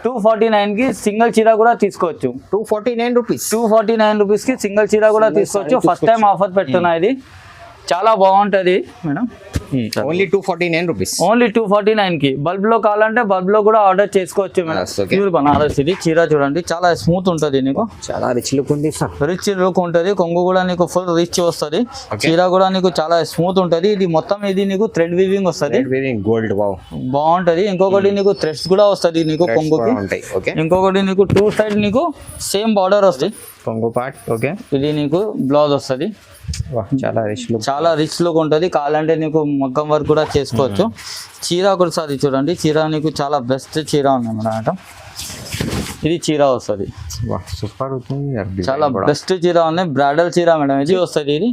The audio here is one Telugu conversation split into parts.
249కి సింగిల్ చీర కూడా తీసుకోవచ్చు. 249 రూపీస్. 249 రూపీస్కి సింగిల్ చీర కూడా తీసుకోవచ్చు. ఫస్ట్ టైం ఆఫర్ పెడుతున్నా, ఇది చాలా బాగుంటుంది మేడం. Only 249 rupees. ఓన్లీ 249కి. బల్బ్ లో కావాలంటే బల్బ్ లో కూడా ఆర్డర్ చేసుకోవచ్చు మేడం. ప్యూర్ బనారస్ ఇది. చీర చూడండి చాలా స్మూత్ ఉంటుంది, నీకు చాలా రిచ్ లుక్ ఉంది సార్. రిచ్ లుక్ ఉంటుంది. కొంగు కూడా నీకు ఫుల్ రిచ్ వస్తుంది. చీర కూడా నీకు చాలా స్మూత్ ఉంటుంది. ఇది మొత్తం ఇది నీకు థ్రెడ్ వీవింగ్ వస్తుంది. గోల్డ్ బాగుంటది. ఇంకొకటి నీకు థ్రెడ్స్ కూడా వస్తుంది నీకు కొంగుకి. ఇంకొకటి నీకు టూ సైడ్ నీకు సేమ్ బార్డర్ వస్తుంది కొంగు పార్ట్. ఓకే, ఇది నీకు బ్లౌజ్ వస్తుంది. చాలా రిచ్ లుక్ ఉంటుంది. కావాలంటే నీకు మగ్గం వర్క్ కూడా చేసుకోవచ్చు. చీర ఒకసారి చూడండి. చీర నీకు చాలా బెస్ట్ చీర ఉంది మేడం. ఇది చీర వస్తుంది, చాలా బెస్ట్ చీర ఉంది. బ్రైడల్ చీర మేడం ఇది వస్తుంది. ఇది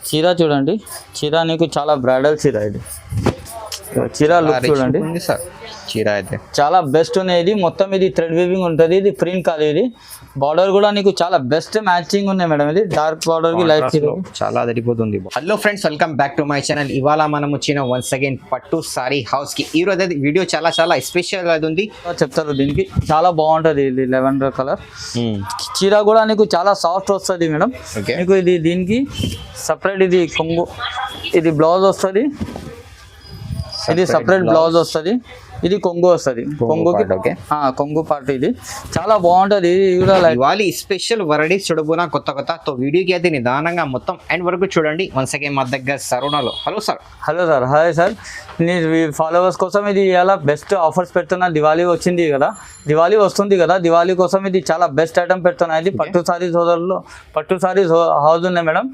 చీర చూడండి. చీర నీకు చాలా బ్రైడల్ చీర. ఇది చీర లుక్ చూడండి. చీర అయితే చాలా బెస్ట్ ఉన్నాయి. మొత్తం ఇది థ్రెడ్ వీవింగ్ ఉంటుంది. ఇది ప్రింట్ కాదు. ఇది బార్డర్ కూడా నీకు చాలా బెస్ట్ మ్యాచింగ్ ఉన్నాయి మేడం. ఇది డార్క్ బార్డర్ కి లైట్ చాలా అదిరిపోతుంది. Hello friends, welcome back to my channel. ఇవాళ మనం వచ్చిన వన్స్ అగైన్ పట్టు సారీ హౌస్ కి. ఈ రోజు వీడియో చాలా స్పెషల్ గా ఉంది. చెప్తారు దీనికి చాలా బాగుంటది. ఇది లెవెండర్ కలర్ చీర కూడా నీకు చాలా సాఫ్ట్ వస్తుంది మేడం. నీకు ఇది దీనికి సపరేట్ ఇది కొంగు, ఇది బ్లౌజ్ వస్తుంది. ఇది సపరేట్ బ్లౌజ్ వస్తుంది. ఇది కొంగు వస్తుంది. కొంగుకి కొంగు పార్ట్. ఇది చాలా బాగుంటది. ఇవాళ స్పెషల్ వెరైటీస్ చూడబోనా కొత్త తో వీడియోకి అయితే నిదానంగా మొత్తం ఎండ్ వరకు చూడండి. వన్స్ అగైన్ మా దగ్గర సరోనాలో. Hello sir. Hi sir. Followers కోసం ఇది ఇలా బెస్ట్ ఆఫర్స్ పెడుతున్నా. దివాళీ వచ్చింది కదా, దివాళీ వస్తుంది కదా, దివాళీ కోసం ఇది చాలా బెస్ట్ ఐటమ్ పెడుతున్నా. ఇది పట్టు సారీస్ హోదర్లో పట్టు సారీస్ హౌస్ ఉన్నాయి మేడం.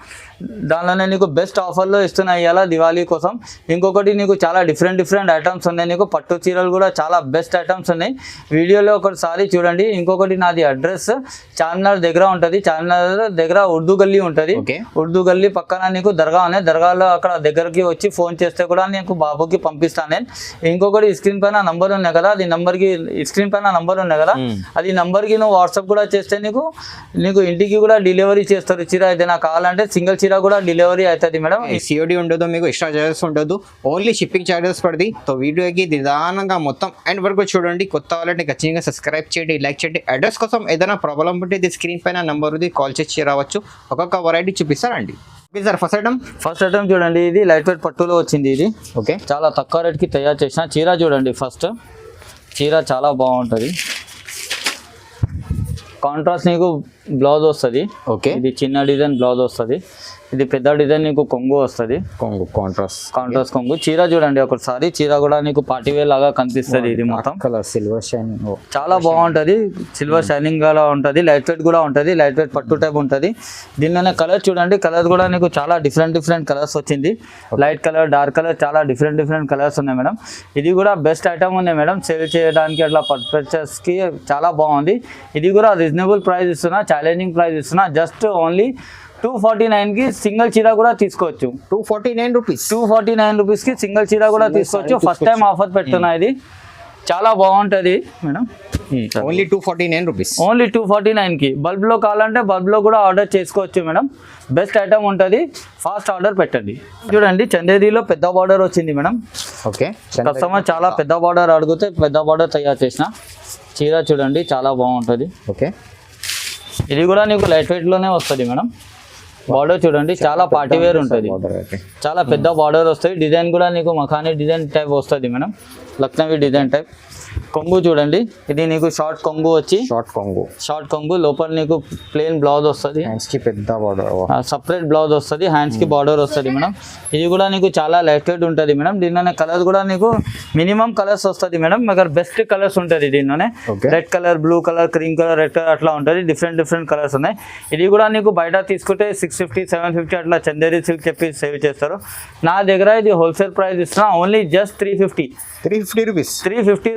దానిలోనే నీకు బెస్ట్ ఆఫర్లో ఇస్తున్నాయి ఇలా దివాళీ కోసం. ఇంకొకటి నీకు చాలా డిఫరెంట్ ఐటమ్స్ ఉన్నాయి. నీకు పట్టు చీరలు కూడా చాలా బెస్ట్ ఐటమ్స్ ఉన్నాయి. వీడియోలో ఒకసారి చూడండి. ఇంకొకటి నాది అడ్రస్ చార్మినార్ దగ్గర ఉంటుంది. చార్మినార్ దగ్గర ఉర్దూ గల్లీ ఉంటుంది. ఉర్దూ గల్లీ పక్కన నీకు దర్గా ఉన్నాయి. దర్గాలో అక్కడ దగ్గరికి వచ్చి ఫోన్ చేస్తే కూడా నీకు బాబుకి పంపిస్తాను నేను. ఇంకొకటి స్క్రీన్ పైన నంబర్ ఉన్నాయి కదా, అది నంబర్కి స్క్రీన్ పైన నంబర్ ఉన్నాయి కదా, అది నంబర్కి నువ్వు వాట్సాప్ కూడా చేస్తే నీకు ఇంటికి కూడా డెలివరీ చేస్తారు. చీర ఏదైనా కావాలంటే సింగిల్ చీర కూడా డెలివరీ అవుతుంది మేడం. సిఓడి ఉండదు, మీకు ఎక్స్ట్రా చార్జెస్ ఉండదు, ఓన్లీ షిప్పింగ్ చార్జెస్ పడుతుంది. సో వీడియోకి నిదానంగా మొత్తం ఎండ్ వరకు చూడండి. కొత్త వాళ్ళని ఖచ్చితంగా సబ్స్క్రైబ్ చేయండి, లైక్ చేయండి. అడ్రస్ కోసం ఏదైనా ప్రాబ్లం ఉంటే ఇది స్క్రీన్ పైన నంబర్ ఉంది, కాల్ చేసి రావచ్చు. ఒక్కొక్క వెరైటీ చూపిస్తారండి. సార్ ఫస్ట్ ఐటమ్ చూడండి. ఇది లైట్ వెయిట్ పట్టులో వచ్చింది. ఇది ఓకే, చాలా తక్కువ రేట్కి తయారు చేసిన చీర చూడండి. ఫస్ట్ చీర చాలా బాగుంటుంది. కాంట్రాస్ట్ నీకు బ్లౌజ్ వస్తుంది. ఓకే, ఇది చిన్న డిజైన్ బ్లౌజ్ వస్తుంది. ఇది పెద్ద డిజైన్ నీకు కొంగు వస్తుంది. కొంగు కాంట్రాస్ట్ కొంగు. చీర చూడండి ఒకసారి. చీర కూడా నీకు పార్టీ వేర్ లాగా కనిపిస్తుంది. ఇది మొత్తం కలర్ సిల్వర్ షైనింగ్ చాలా బాగుంటుంది. సిల్వర్ షైనింగ్ గా ఉంటుంది. లైట్ వెయిట్ కూడా ఉంటుంది. లైట్ వెయిట్ పట్టు టైప్ ఉంటుంది. దీనిలోనే కలర్ చూడండి. కలర్ కూడా నీకు చాలా డిఫరెంట్ కలర్స్ వచ్చింది. లైట్ కలర్, డార్క్ కలర్, చాలా డిఫరెంట్ కలర్స్ ఉన్నాయి మేడం. ఇది కూడా బెస్ట్ ఐటమ్ ఉన్నాయి మేడం. సేల్ చేయడానికి అట్లా పర్చేస్ కి చాలా బాగుంది. ఇది కూడా రీజనబుల్ ప్రైస్ ఇస్తున్నా, ఛాలెంజింగ్ ప్రైస్ ఇస్తున్నా. జస్ట్ ఓన్లీ 249కి సింగిల్ చీర కూడా తీసుకోవచ్చు. 249 రూపీస్కి సింగిల్ చీర కూడా తీసుకోవచ్చు. ఫస్ట్ టైం ఆఫర్ పెడుతున్నా. ఇది చాలా బాగుంటుంది మేడం. Only 249 rupees. ఓన్లీ 249కి. బల్బ్లో కావాలంటే బల్బ్లో కూడా ఆర్డర్ చేసుకోవచ్చు మేడం. బెస్ట్ ఐటమ్ ఉంటుంది. ఫాస్ట్ ఆర్డర్ పెట్టండి. చూడండి చందేరిలో పెద్ద బార్డర్ వచ్చింది మేడం. ఓకే, కస్టమర్ చాలా పెద్ద బార్డర్ అడిగితే పెద్ద బార్డర్ తయారు చేసిన చీర చూడండి. చాలా బాగుంటుంది. ఓకే, ఇది కూడా నీకు లైట్ వెయిట్లోనే వస్తుంది మేడం. బార్డర్ చూడండి, చాలా పార్టీ వేర్ ఉంటుంది. చాలా పెద్ద బార్డర్ వస్తుంది. డిజైన్ కూడా నీకు మఖానీ డిజైన్ టైప్ వస్తుంది మేడం. Lucknowi design type. కొంగు చూడండి. ఇది నీకు షార్ట్ కొంగు వచ్చి షార్ట్ కొంగు లోపల నీకు ప్లెయిన్ బ్లౌజ్ వస్తుంది. హ్యాండ్స్ కి పెద్ద బార్డర్, సపరేట్ బ్లౌజ్ వస్తుంది. హ్యాండ్స్ కి బార్డర్ వస్తుంది మేడం. ఇది కూడా నీకు చాలా లైట్ వెయిట్ ఉంటుంది మేడం. దీనిలోనే కలర్ కూడా నీకు మినిమం కలర్స్ వస్తుంది మేడం. మగర్ బెస్ట్ కలర్స్ ఉంటుంది దీనిలోనే. Red colour, blue colour, cream colour, red colour అట్లా ఉంటుంది. డిఫరెంట్ కలర్స్ ఉన్నాయి. ఇది కూడా నీకు బయట తీసుకుంటే 650, 750 అట్లా చందేరి సిల్క్ చెప్పి సేవ్ చేస్తారు. నా దగ్గర ఇది హోల్సేల్ ప్రైస్ ఇస్తున్నా. ఓన్లీ జస్ట్ 350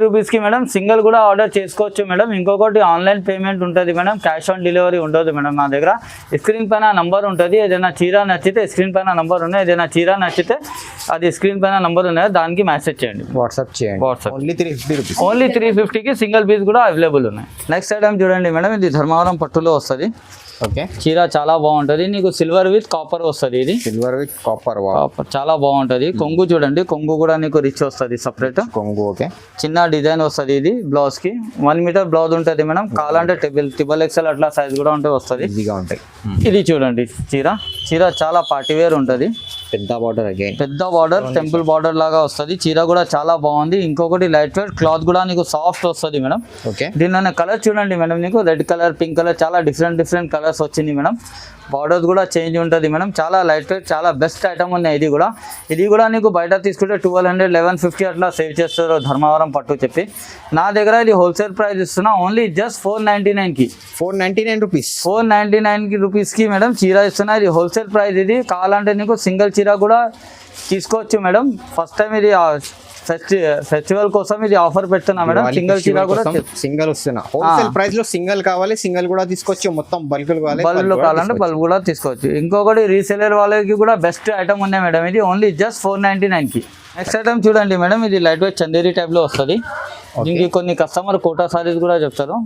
రూపీస్కి మేడం. సింగిల్ కూడా ఆర్డర్ చేసుకోవచ్చు మేడం. ఇంకొకటి ఆన్లైన్ పేమెంట్ ఉంటుంది మేడం. క్యాష్ ఆన్ డెలివరీ ఉండదు మేడం. నా దగ్గర స్క్రీన్ పైన నంబర్ ఉంటుంది. ఏదైనా చీర నచ్చితే స్క్రీన్ పైన నంబర్ ఉన్నాయి. ఏదైనా చీర నచ్చితే అది స్క్రీన్ పైన నంబర్ ఉన్నాయి, దానికి మెసేజ్ చేయండి, వాట్సాప్ చేయండి. Only 350 rupees. ఓన్లీ 350కి సింగిల్ పీస్ కూడా అవైలబుల్ ఉన్నాయి. నెక్స్ట్ ఐటమ్ చూడండి మేడం. ఇది ధర్మవరం పట్టులో వస్తుంది. ఓకే, చీర చాలా బాగుంటది, నీకు సిల్వర్ విత్ కాపర్ వస్తుంది. ఇది సిల్వర్ విత్ కాపర్ కాపర్ చాలా బాగుంటది. కొంగు చూడండి, కొంగు కూడా నీకు రిచ్ వస్తుంది సపరేట్ కొంగు. ఓకే, చిన్న డిజైన్ వస్తుంది. ఇది బ్లౌజ్ కి 1 మీటర్ బ్లౌజ్ ఉంటుంది మేడం. కావాలంటే ట్రిపుల్ ఎక్స్ఎల్ అట్లా సైజ్ కూడా ఉంటే వస్తుంది, ఈజీగా ఉంటాయి. ఇది చూడండి చీర చాలా పార్టీ వేర్ ఉంటుంది. పెద్ద బార్డర్ అగైన్, పెద్ద బార్డర్ టెంపుల్ బార్డర్ లాగా వస్తుంది. చీర కూడా చాలా బాగుంది. ఇంకొకటి లైట్ వెయిట్ క్లాత్ కూడా నీకు సాఫ్ట్ వస్తుంది మేడం. ఓకే, దీనిలోనే కలర్ చూడండి మేడం, నీకు రెడ్ కలర్, పింక్ కలర్, చాలా డిఫరెంట్ కలర్స్ వచ్చింది మేడం. బార్డర్స్ కూడా చేంజ్ ఉంటుంది మేడం. చాలా లైట్ వెయిట్, చాలా బెస్ట్ ఐటమ్ ఉన్నాయి. ఇది కూడా నీకు బయట తీసుకుంటే 1200, 1150 అట్లా సేవ్ చేస్తారు ధర్మవరం పట్టు చెప్పి. నా దగ్గర ఇది హోల్సేల్ ప్రైస్ ఇస్తున్నా, ఓన్లీ జస్ట్ 499కి. 499 రూపీస్, 499 రూపీస్కి మేడం చీర ఇస్తున్నా. ఇది హోల్సేల్ ప్రైస్. ఇది కావాలంటే నీకు సింగిల్ చీర కూడా తీసుకోవచ్చు మేడం. ఫస్ట్ టైం ఇది ఫెస్టివల్ కోసం ఇది ఆఫర్ పెడుతున్నా మేడం. సింగిల్ చీర కూడా సింగిల్ వస్తున్నా. హోల్సేల్ ప్రైస్ లో సింగిల్ కావాలి, సింగిల్ కూడా తీసుకోవచ్చు. మొత్తం బల్క్ కావాలంటే బల్క్ కూడా తీసుకోవచ్చు. ఇంకొకటి రీసేలర్ వాళ్ళకి కూడా బెస్ట్ ఐటమ్ ఉన్నాయి మేడం. ఇది ఓన్లీ జస్ట్ 499కి. నెక్స్ట్ ఐటమ్ చూడండి మేడం, ఇది లైట్ వెయిట్ చందేరి టైప్ లో వస్తుంది. దీనికి కొన్ని కస్టమర్ కోటా సారీస్ కూడా చెప్తారు.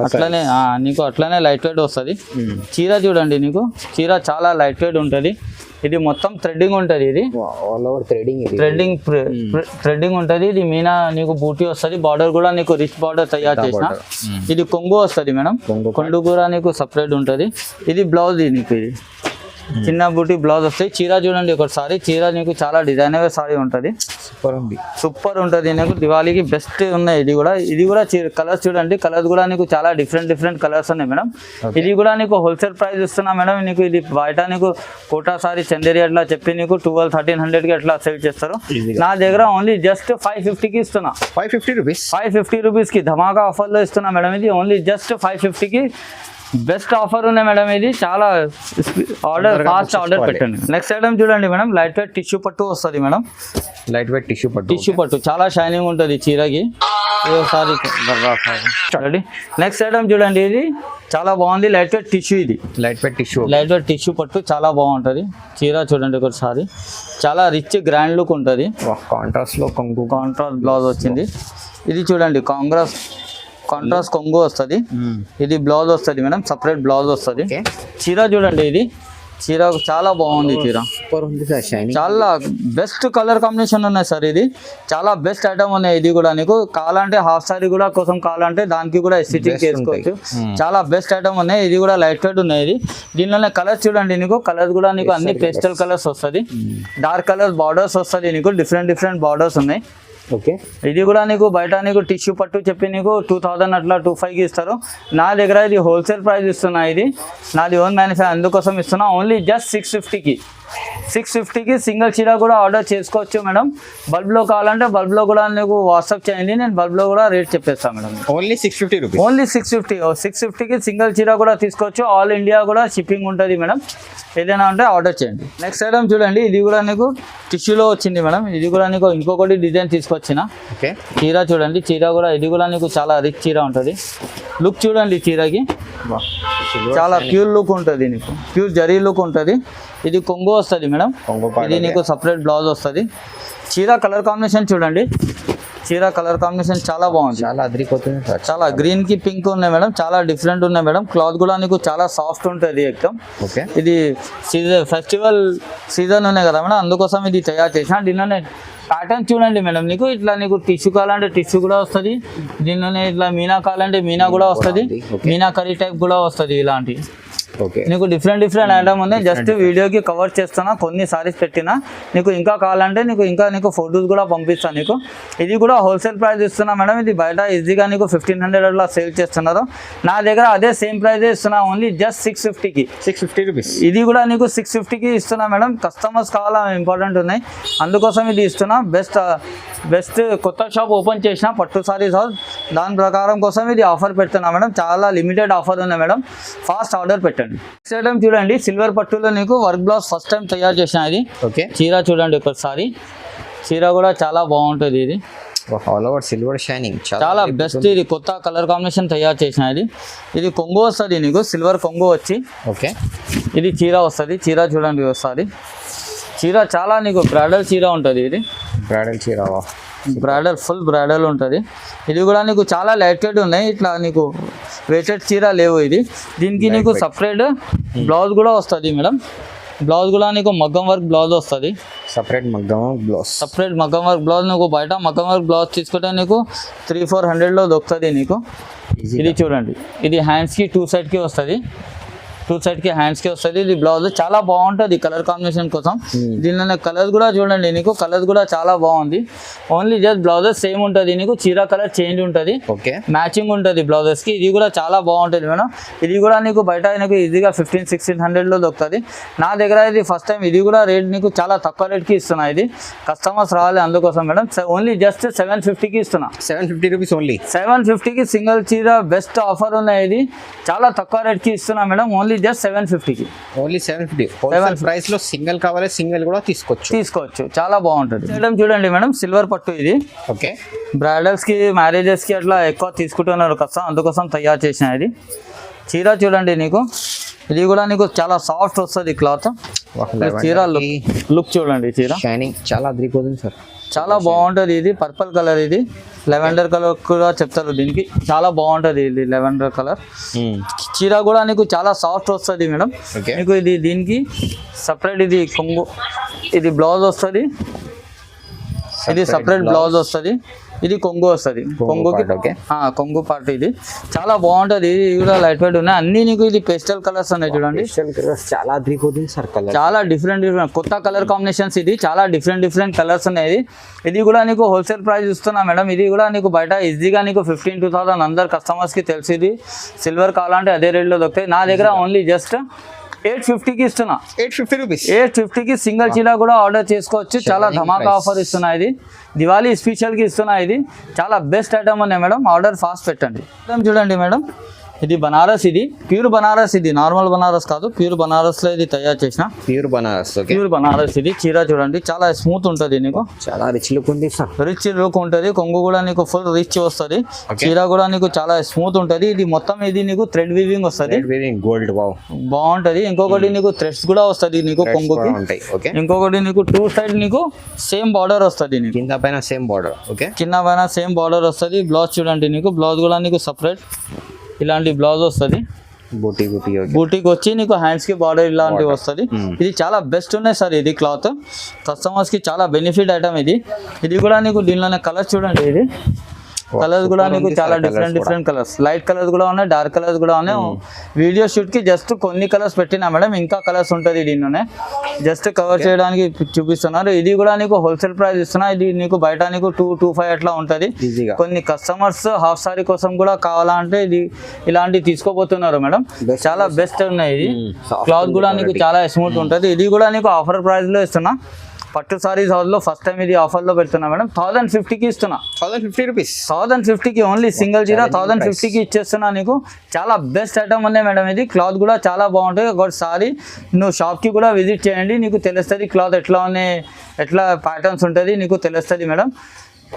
అట్లనే నీకు అట్లనే లైట్ వెయిట్ వస్తుంది. చీర చూడండి, నీకు చీర చాలా లైట్ వెయిట్ ఉంటుంది. ఇది మొత్తం థ్రెడ్డింగ్ ఉంటుంది. ఇది థ్రెడ్డింగ్ ఉంటుంది. ఇది మీనా నీకు బూటీ వస్తుంది. బార్డర్ కూడా నీకు రిచ్ బార్డర్ తయారు చేసిన. ఇది కొంగు వస్తుంది మేడం. కొంగు కూడా నీకు సపరేట్ ఉంటుంది. ఇది బ్లౌజ్. నీకు ఇది చిన్న బూటీ బ్లౌజ్ వస్తాయి. చీర చూడండి ఒకసారి, చీర నీకు చాలా డిజైనర్ సారీ ఉంటుంది. సూపర్ ఉంటుంది. నీకు దివాళీకి బెస్ట్ ఉన్నాయి. ఇది కూడా కలర్స్ చూడండి, కలర్స్ కూడా నీకు చాలా డిఫరెంట్ కలర్స్ ఉన్నాయి మేడం. ఇది కూడా నీకు హోల్సేల్ ప్రైస్ ఇస్తున్నా మేడం. నీకు ఇది బయట నీకు కోటా సారీ చందేరి అట్లా చెప్పి నీకు 1200-1300కి అట్లా సేల్ చేస్తారు. నా దగ్గర ఓన్లీ జస్ట్ 550కి ఇస్తున్నా. 550 రూపీస్కి ధమాకా ఆఫర్లో ఇస్తున్నా మేడం. ఇది ఓన్లీ జస్ట్ 550కి బెస్ట్ ఆఫర్ ఉన్నాయి మేడం. ఇది చాలా ఫాస్ట్ ఆర్డర్ పెట్టండి. నెక్స్ట్ ఐటమ్ చూడండి మేడం, లైట్ వెయిట్ టిష్యూ పట్టు వస్తుంది మేడం. లైట్ వెయిట్ టిష్యూ పట్టు చాలా షైనింగ్ ఉంటుంది చీరకి. ఒకసారి నెక్స్ట్ ఐటమ్ చూడండి, ఇది చాలా బాగుంది. Light weight tissue. ఇది లైట్ వెయిట్ టిష్యూ పట్టు చాలా బాగుంటుంది. చీర చూడండి ఒకసారి, చాలా రిచ్ గ్రాండ్ లుక్ ఉంటుంది. కాంట్రాస్ట్ లో కాంట్రాస్ట్ బ్లౌజ్ వచ్చింది. ఇది చూడండి కాంట్రాస్ట్ కొంగు వస్తుంది. ఇది బ్లౌజ్ వస్తుంది మేడం, సపరేట్ బ్లౌజ్ వస్తుంది. చీర చూడండి, ఇది చీర చాలా బాగుంది. చీర చాలా బెస్ట్ కలర్ కాంబినేషన్ ఉన్నాయి సార్. ఇది చాలా బెస్ట్ ఐటమ్ ఉన్నాయి. ఇది కూడా నీకు కావాలంటే హాఫ్ సారీ కూడా కోసం కావాలంటే దానికి కూడా స్టిచ్చింగ్ చేసుకోవచ్చు. చాలా బెస్ట్ ఐటమ్ ఉన్నాయి. ఇది కూడా లైట్ వెయిట్ ఉన్నాయి. ఇది దీనిలోనే కలర్స్ చూడండి, నీకు కలర్స్ కూడా నీకు అన్ని పేస్టల్ కలర్స్ వస్తుంది. డార్క్ కలర్స్ బార్డర్స్ వస్తుంది. నీకు డిఫరెంట్ బార్డర్స్ ఉన్నాయి. ఓకే, ఇది కూడా నీకు బయట నీకు టిష్యూ పట్టు చెప్పి నీకు 2000 అట్లా 2500కి ఇస్తారు. నా దగ్గర ఇది హోల్సేల్ ప్రైస్ ఇస్తున్నా. ఇది నాది ఓన్ మ్యానుఫ్యాక్చర్, అందుకోసం ఇస్తున్నా. ఓన్లీ జస్ట్ 650కి సింగిల్ చీర కూడా ఆర్డర్ చేసుకోవచ్చు మేడం. బల్బ్లో కావాలంటే బల్బ్లో కూడా నీకు వాట్సాప్ చేయండి, నేను బల్బ్లో కూడా రేట్ చెప్పేస్తాను మేడం. Only 650 rupees. ఓన్లీ 650కి సింగిల్ చీర కూడా తీసుకోవచ్చు. ఆల్ ఇండియా కూడా షిప్పింగ్ ఉంటుంది మేడం. ఏదైనా ఉంటే ఆర్డర్ చేయండి. నెక్స్ట్ ఐటమ్ చూడండి, ఇది కూడా నీకు టిష్యూలో వచ్చింది మేడం. ఇది కూడా నీకు ఇంకొకటి డిజైన్ తీసుకొచ్చిన. ఓకే, చీర చూడండి, చీర కూడా ఇది కూడా నీకు చాలా రిచ్ చీర ఉంటుంది. లుక్ చూడండి చీరకి, చాలా ప్యూర్ లుక్ ఉంటుంది. నీకు ప్యూర్ జరీ లుక్ ఉంటుంది. ఇది కొంగు వస్తుంది మేడం. ఇది నీకు సపరేట్ బ్లౌజ్ వస్తుంది. చీర కలర్ కాంబినేషన్ చూడండి, చీర కలర్ కాంబినేషన్ చాలా బాగుంది. చాలా అదిరిపోతుంది. చాలా గ్రీన్ కి పింక్ ఉన్నాయి మేడం. చాలా డిఫరెంట్ ఉన్నాయి మేడం. క్లాత్ కూడా నీకు చాలా సాఫ్ట్ ఉంటుంది ఎక్దమ్. ఓకే, ఇది ఫెస్టివల్ సీజన్ ఉన్నాయి కదా మేడం, అందుకోసం ఇది తయారు చేసిన. దీనిలోనే ప్యాటర్న్ చూడండి మేడం, నీకు ఇట్లా నీకు టిష్యూ కావాలంటే టిష్యూ కూడా వస్తుంది. దీనిలోనే ఇట్లా మీనా కావాలంటే మీనా కూడా వస్తుంది. మీనా కర్రీ టైప్ కూడా వస్తుంది. ఇలాంటి నీకు డిఫరెంట్ ఐటమ్ ఉంది. జస్ట్ వీడియోకి కవర్ చేస్తున్నా, కొన్ని సారీస్ పెట్టినా. నీకు ఇంకా కావాలంటే నీకు ఫొటోస్ కూడా పంపిస్తాను నీకు. ఇది కూడా హోల్సేల్ ప్రైస్ ఇస్తున్నా మేడం. ఇది బయట ఈజీగా నీకు 1500 అట్లా సేల్ చేస్తున్నారు. నా దగ్గర అదే సేమ్ ప్రైస్ ఇస్తున్నా, ఓన్లీ జస్ట్ 650 రూపీస్. ఇది కూడా నీకు 650కి ఇస్తున్నా మేడం. కస్టమర్స్ కావాలా ఇంపార్టెంట్ ఉన్నాయి, అందుకోసం ఇది ఇస్తున్నా. బెస్ట్ కొత్త షాప్ ఓపెన్ చేసిన పట్టు సారీస్ హౌస్, దాని ప్రకారం కోసం ఇది ఆఫర్ పెడుతున్నా మేడం. చాలా లిమిటెడ్ ఆఫర్ ఉన్నాయి మేడం, ఫాస్ట్ ఆర్డర్ పెట్టండి. నెక్స్ట్ ఐటమ్ చూడండి, సిల్వర్ పట్టులో నీకు వర్క్ బ్లౌజ్ ఫస్ట్ టైం తయారు చేసిన. ఇది ఓకే, చీర చూడండి ఒకసారి, చీర కూడా చాలా బాగుంటుంది. ఇది ఆల్ ఓవర్ సిల్వర్ షైనింగ్, చాలా బెస్ట్. ఇది కొత్త కలర్ కాంబినేషన్ తయారు చేసిన. ఇది కొంగు వస్తుంది నీకు, సిల్వర్ కొంగు వచ్చి. ఓకే, ఇది చీర వస్తుంది. చీర చూడండి ఒకసారి, చీర చాలా నీకు బ్రైడల్ చీర ఉంటుంది. ఇది బ్రైడల్ చీర, ఫుల్ బ్రైడల్ ఉంటుంది. ఇది కూడా నీకు చాలా లైట్ వెయిట్ ఉన్నాయి. ఇట్లా నీకు వెయిటెడ్ చీర లేవు ఇది. దీనికి నీకు సపరేట్ బ్లౌజ్ కూడా వస్తుంది మేడం. బ్లౌజ్ కూడా నీకు మగ్గం వర్క్ బ్లౌజ్ వస్తుంది. సపరేట్ మగ్గం బ్లౌజ్ నీకు బయట మగ్గం వర్క్ బ్లౌజ్ తీసుకుంటే నీకు 300-400లో దొరుకుతుంది నీకు. ఇది చూడండి, ఇది హ్యాండ్స్కి 2 సైడ్కి వస్తుంది. 2 సైడ్కి హ్యాండ్స్కి వస్తుంది. ఇది బ్లౌజ్ చాలా బాగుంటుంది కలర్ కాంబినేషన్ కోసం. దీనిలో కలర్స్ కూడా చూడండి, నీకు కలర్స్ కూడా చాలా బాగుంది. ఓన్లీ జస్ట్ బ్లౌజెస్ సేమ్ ఉంటుంది, నీకు చీర కలర్ చేంజ్ ఉంటుంది, ఓకే మ్యాచింగ్ ఉంటుంది బ్లౌజెస్కి. ఇది కూడా చాలా బాగుంటుంది మేడం. ఇది కూడా నీకు బయట నీకు ఈజీగా 1500-1600లో దొరుకుతుంది. నా దగ్గర ఇది ఫస్ట్ టైం, ఇది కూడా రేట్ నీకు చాలా తక్కువ రేట్కి ఇస్తున్నా. ఇది కస్టమర్స్ రావాలి అందుకోసం మేడం. ఓన్లీ జస్ట్ 750కి ఇస్తున్నా. 750 రూపీస్ ఓన్లీ. 750కి సింగిల్ చీర బెస్ట్ ఆఫర్ ఉన్నాయి. ఇది చాలా తక్కువ రేట్కి ఇస్తున్నా మేడం. ఓన్లీ జస్ట్ 750కి. ఓన్లీ 750. హోల్సేల్ ప్రైస్ లో సింగిల్ కావాలి, సింగిల్ కూడా తీసుకోవచ్చు. చాలా బాగుంటుంది మేడం. చూడండి మేడం, సిల్వర్ పట్టు ఇది. ఓకే, బ్రైడల్స్ కి మ్యారేజెస్ కి అట్లా ఎక్కువ తీసుకుంటున్నారు కదా, అందుకోసం తయారు చేసిన ఇది చీర. చూడండి నీకు ఇది కూడా నీకు చాలా సాఫ్ట్ వస్తుంది క్లాత్. చీర లుక్ చూడండి, చీర షైనింగ్ చాలా అదిరిపోతుంది సార్. చాలా బాగుంటుంది. ఇది పర్పుల్ కలర్, ఇది లెవెండర్ కలర్ కూడా చెప్తారు దీనికి. చాలా బాగుంటుంది ఇది లెవెండర్ కలర్. చీర కూడా నీకు చాలా సాఫ్ట్ వస్తుంది మేడం. నీకు ఇది దీనికి సపరేట్ ఇది కొంగు, ఇది బ్లౌజ్ వస్తుంది. ఇది సపరేట్ బ్లౌజ్ వస్తుంది. ఇది కొంగు వస్తుంది. కొంగు పార్ట్ ఇది చాలా బాగుంటుంది. ఇది కూడా లైట్ వెయిట్ ఉన్నాయి అన్ని. నీకు ఇది పేస్టల్ కలర్స్ ఉన్నాయి చూడండి. చాలా అదిరిపోతుంది సార్ కలర్. చాలా డిఫరెంట్ కొత్త కలర్ కాంబినేషన్స్. ఇది చాలా డిఫరెంట్ కలర్స్ ఉన్నాయి. ఇది కూడా నీకు హోల్సేల్ ప్రైస్ ఇస్తున్నా మేడం. ఇది కూడా నీకు బయట ఈజీగా నీకు 15,000 అందరు కస్టమర్స్కి తెలిసి. ఇది సిల్వర్ కావాలంటే అదే రేట్లో దొరుకుతాయి. నా దగ్గర ఓన్లీ జస్ట్ 850కి ఇస్తున్నా. 850 రూపీస్. 850కి సింగిల్ చీర కూడా ఆర్డర్ చేసుకోవచ్చు. చాలా ధమాకా ఆఫర్ ఇస్తున్నా. ఇది దివాళీ స్పెషల్కి ఇస్తున్నా. ఇది చాలా బెస్ట్ ఐటమ్ ఉన్నాయి మేడం. ఆర్డర్ ఫాస్ట్ పెట్టండి. చూడండి మేడం, ఇది బనారస్. ఇది ప్యూర్ బనారస్. ఇది నార్మల్ బనారస్ కాదు, ప్యూర్ బనారస్లో ఇది తయారు చేసిన ప్యూర్ బనారస్. ఇది చీర చూడండి, చాలా స్మూత్ ఉంటుంది. నీకు చాలా రిచ్ లుక్ ఉంది సార్. రిచ్ లుక్ ఉంటుంది. కొంగు కూడా నీకు ఫుల్ రిచ్ వస్తుంది. చీర కూడా నీకు చాలా స్మూత్ ఉంటుంది. ఇది మొత్తం ఇది నీకు థ్రెడ్ వీవింగ్ వస్తుంది. గోల్డ్ బాగుంటది. ఇంకొకటి నీకు థ్రెడ్స్ కూడా వస్తుంది నీకు కొంగుకి. ఇంకొకటి నీకు 2 సైడ్ నీకు సేమ్ బార్డర్ వస్తుంది. కింద పైన సేమ్ బార్డర్. ఓకే, కింద పైన సేమ్ బార్డర్ వస్తుంది. బ్లౌజ్ చూడండి, నీకు బ్లౌజ్ కూడా నీకు సపరేట్ ఇలాంటి బ్లౌజ్ వస్తుంది. బూటీకి వచ్చి నీకు హ్యాండ్స్ కి బార్డర్ ఇలాంటివి వస్తుంది. ఇది చాలా బెస్ట్ ఉన్నాయి సార్. ఇది క్లాత్ కస్టమర్స్ కి చాలా బెనిఫిట్ ఐటమ్. ఇది కూడా నీకు దీనిలోనే కలర్స్ చూడండి. ఇది కలర్స్ కూడా నీకు చాలా డిఫరెంట్ కలర్స్, లైట్ కలర్స్ కూడా ఉన్నాయి, డార్క్ కలర్స్ కూడా ఉన్నాయి. వీడియో షూట్ కి జస్ట్ కొన్ని కలర్స్ పెట్టినా మేడం, ఇంకా కలర్స్ ఉంటుంది దీనిలోనే. జస్ట్ కవర్ చేయడానికి చూపిస్తున్నారు. ఇది కూడా నీకు హోల్సేల్ ప్రైస్ ఇస్తున్నా. ఇది నీకు బయట నీకు 225 అట్లా ఉంటుంది. కొన్ని కస్టమర్స్ హాఫ్ సారీ కోసం కూడా కావాలంటే ఇది ఇలాంటివి తీసుకోబోతున్నారు మేడం. చాలా బెస్ట్ ఉన్నాయి. ఇది క్లాత్ కూడా నీకు చాలా స్మూత్ ఉంటుంది. ఇది కూడా నీకు ఆఫర్ ప్రైస్ లో ఇస్తున్నా. పట్టు సారీస్ హౌస్లో ఫస్ట్ టైం ఇది ఆఫర్లో పెడుతున్నా మేడం. 1050కి ఇస్తున్నా. 1050 రూపీస్. 1050కి ఓన్లీ సింగిల్ చీర 1050కి ఇచ్చేస్తున్నా నీకు. చాలా బెస్ట్ ఐటమ్ ఉన్నాయి మేడం. ఇది క్లాత్ కూడా చాలా బాగుంటుంది. ఒకసారి నువ్వు షాప్కి కూడా విజిట్ చేయండి, నీకు తెలుస్తుంది క్లాత్ ఎట్లా ఉన్నాయి, ఎట్లా ప్యాటర్న్స్ ఉంటుంది నీకు తెలుస్తుంది మేడం.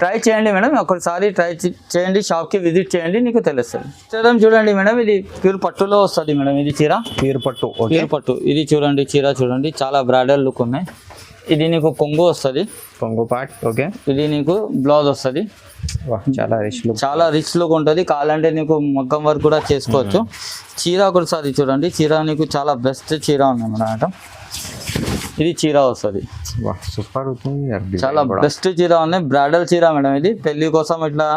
ట్రై చేయండి మేడం, ఒకసారి ట్రై చేయండి, షాప్కి విజిట్ చేయండి, నీకు తెలుస్తుంది. చూడండి మేడం, ఇది ప్యూర్ పట్టులో వస్తుంది మేడం. ఇది చీర ప్యూర్ పట్టు. ఇది చూడండి, చీర చూడండి, చాలా బ్రైడల్ లుక్ ఉన్నాయి. ఇది నీకు కొంగు వస్తుంది, కొంగు పార్ట్. ఓకే, ఇది నీకు బ్లౌజ్ వస్తుంది. చాలా రిచ్ లుక్ ఉంటుంది. కావాలంటే నీకు మగ్గం వర్క్ కూడా చేసుకోవచ్చు. చీర ఒకసారి చూడండి, చీర నీకు చాలా బెస్ట్ చీర ఉంది మేడం. ఇది చీర వస్తుంది, సూపర్ అవుతుంది, చాలా బెస్ట్ చీర ఉన్నాయి. బ్రైడల్ చీర మేడం. ఇది పెళ్లి కోసం ఇట్లా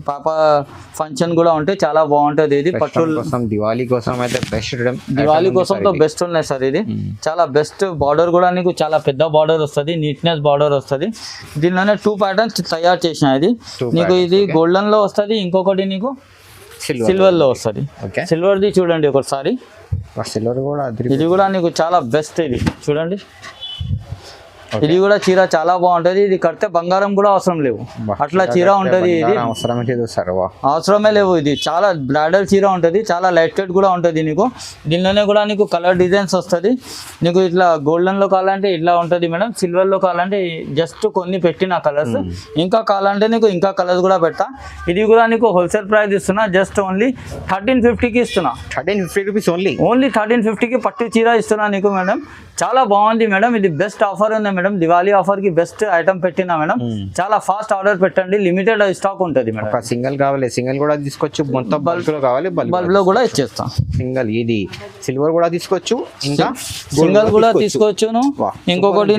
పాప ఫంక్షన్ కూడా ఉంటే చాలా బాగుంటుంది. ఇది పట్టు దివాళీ కోసం అయితే బెస్ట్. దివాళీ కోసం తో బెస్ట్ ఉన్నాయి సార్. ఇది చాలా బెస్ట్. బార్డర్ కూడా నీకు చాలా పెద్ద బార్డర్ వస్తుంది, నీట్నెస్ బార్డర్ వస్తుంది. దీనిలోనే 2 ప్యాటర్న్స్ తయారు చేసిన. ఇది నీకు ఇది గోల్డెన్ లో వస్తుంది, ఇంకొకటి నీకు సిల్వర్ లో వస్తుంది. సిల్వర్ది చూడండి ఒకసారి. ఇది కూడా నీకు చాలా బెస్ట్. ఇది చూడండి, ఇది కూడా చీర చాలా బాగుంటది. ఇది కడితే బంగారం కూడా అవసరం లేవు, అట్లా చీర ఉంటది. ఇది అవసరమే లేవు. ఇది చాలా బ్రైడల్ చీర ఉంటది, చాలా లైట్ వెయిట్ కూడా ఉంటది. నీకు దీనిలోనే కూడా నీకు కలర్ డిజైన్స్ వస్తుంది. నీకు ఇట్లా గోల్డెన్ లో కావాలంటే ఇట్లా ఉంటది మేడం. సిల్వర్ లో కావాలంటే జస్ట్ కొన్ని పెట్టిన కలర్స్, ఇంకా కావాలంటే నీకు ఇంకా కలర్స్ కూడా పెడతా. ఇది కూడా నీకు హోల్సేల్ ప్రైస్ ఇస్తున్నా. జస్ట్ ఓన్లీ 1350కి ఇస్తున్నా. 1350 రూపీస్ ఓన్లీ 1350కి పట్టు చీర ఇస్తున్నా నీకు మేడం. చాలా బాగుంది మేడం. ఇది బెస్ట్ ఆఫర్ ఉంది మేడం దివాళీ ఆఫర్ కి బెస్ట్ ఐటమ్ పెట్టినా మేడం. చాలా ఫాస్ట్ ఆర్డర్ పెట్టండి, లిమిటెడ్ స్టాక్ ఉంటుంది మేడం. ఒక సింగిల్ కావాలి, సింగిల్ కూడా తీసుకోవచ్చు. మొత్తం బల్క్ లో కావాలి, బల్బ్ లో కూడా ఇచ్చేస్తాం. సింగిల్ ఇది సిల్వర్ కూడా తీసుకోవచ్చు, ఇంకా సింగల్ కూడా తీసుకోవచ్చును, ఇంకొకటి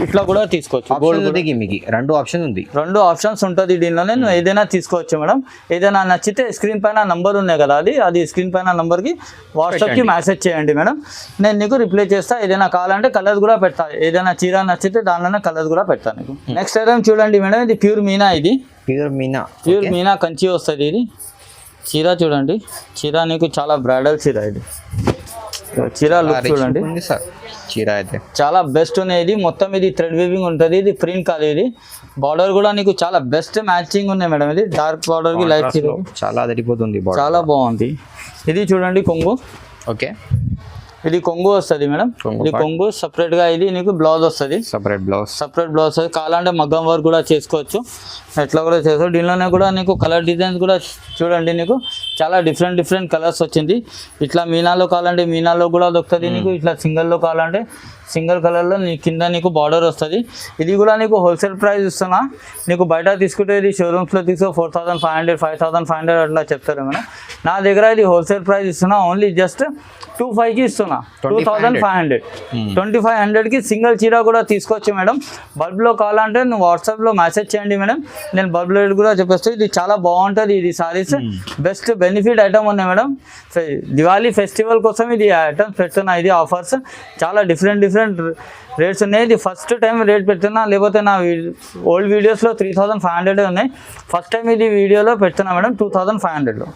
ఇట్లా కూడా తీసుకోవచ్చు. గోల్డ్ మీకు రెండు ఆప్షన్ ఉంది, రెండు ఆప్షన్స్ ఉంటుంది దీనిలోనే. నువ్వు ఏదైనా తీసుకోవచ్చు మేడం. ఏదైనా నచ్చితే స్క్రీన్ పైన నంబర్ ఉన్నాయి కదా, అది స్క్రీన్ పైన నంబర్ కి వాట్సాప్ కి మెసేజ్ చేయండి మేడం, నేను నీకు రిప్లై చేస్తా. ఏదైనా కావాలంటే కలర్స్ కూడా పెడతా, ఏదైనా చీర నచ్చితే దానిలోనే కలర్స్ కూడా పెడతాను నీకు. నెక్స్ట్ ఐటమ్ చూడండి మేడం, ఇది ప్యూర్ మీనా. ఇది ప్యూర్ మీనా కంచి వస్తుంది. ఇది చీర చూడండి, చీర నీకు చాలా బ్రైడల్ చీర. ఇది చీర లుక్ చూడండి, చీర అయితే చాలా బెస్ట్ ఉన్నాయి. ఇది మొత్తం ఇది థ్రెడ్ వీవింగ్ ఉంటుంది, ఇది ప్రింట్ కాదు. ఇది బార్డర్ కూడా నీకు చాలా బెస్ట్ మ్యాచింగ్ ఉన్నాయి మేడం. ఇది డార్క్ బార్డర్ కి లైట్ చీర చాలా అదిరిపోతుంది, చాలా బాగుంది. ఇది చూడండి కొంగు. ఓకే, ఇది కొంగు వస్తుంది మేడం. ఇది కొంగు సపరేట్ గా. ఇది నీకు బ్లౌజ్ వస్తుంది, సపరేట్ బ్లౌజ్ వస్తుంది. కావాలంటే మగ్గం వర్క్ కూడా చేసుకోవచ్చు, ఎట్లా కూడా చేసుకోవచ్చు. దీనిలోనే కూడా నీకు కలర్ డిజైన్స్ కూడా చూడండి, నీకు చాలా డిఫరెంట్ కలర్స్ వచ్చింది. ఇట్లా మీనాలో కావాలంటే మీనాలో కూడా దొరుకుతుంది నీకు. ఇట్లా సింగల్లో కావాలంటే సింగిల్ కలర్లో నీ కింద నీకు బార్డర్ వస్తుంది. ఇది కూడా నీకు హోల్సేల్ ప్రైస్ ఇస్తున్నా. నీకు బయట తీసుకుంటే ఇది షోరూమ్స్లో తీసుకో 4500 5500 అట్లా చెప్తారు మేడం. నా దగ్గర ఇది హోల్సేల్ ప్రైస్ ఇస్తున్నా, ఓన్లీ జస్ట్ 2500కి ఇస్తున్నా. 2500 2500కి సింగిల్ చీర కూడా తీసుకోవచ్చు మేడం. బల్బ్లో కావాలంటే నువ్వు వాట్సాప్లో మెసేజ్ చేయండి మేడం, నేను బల్బ్ రేట్ కూడా చెప్పేస్తాను. ఇది చాలా బాగుంటుంది. ఇది సారీస్ బెస్ట్ బెనిఫిట్ ఐటమ్ ఉన్నాయి మేడం. దివాళీ ఫెస్టివల్ కోసం ఇది ఐటమ్స్ పెడుతున్నా. ఇది ఆఫర్స్ చాలా డిఫరెంట్ రేట్స్ ఉన్నాయి. ఇది ఫస్ట్ టైం రేట్ పెడుతున్నా, లేకపోతే నా ఓల్డ్ వీడియోస్లో 3500 ఉన్నాయి. ఫస్ట్ టైం ఇది వీడియోలో పెడుతున్నా మేడం 2500లో.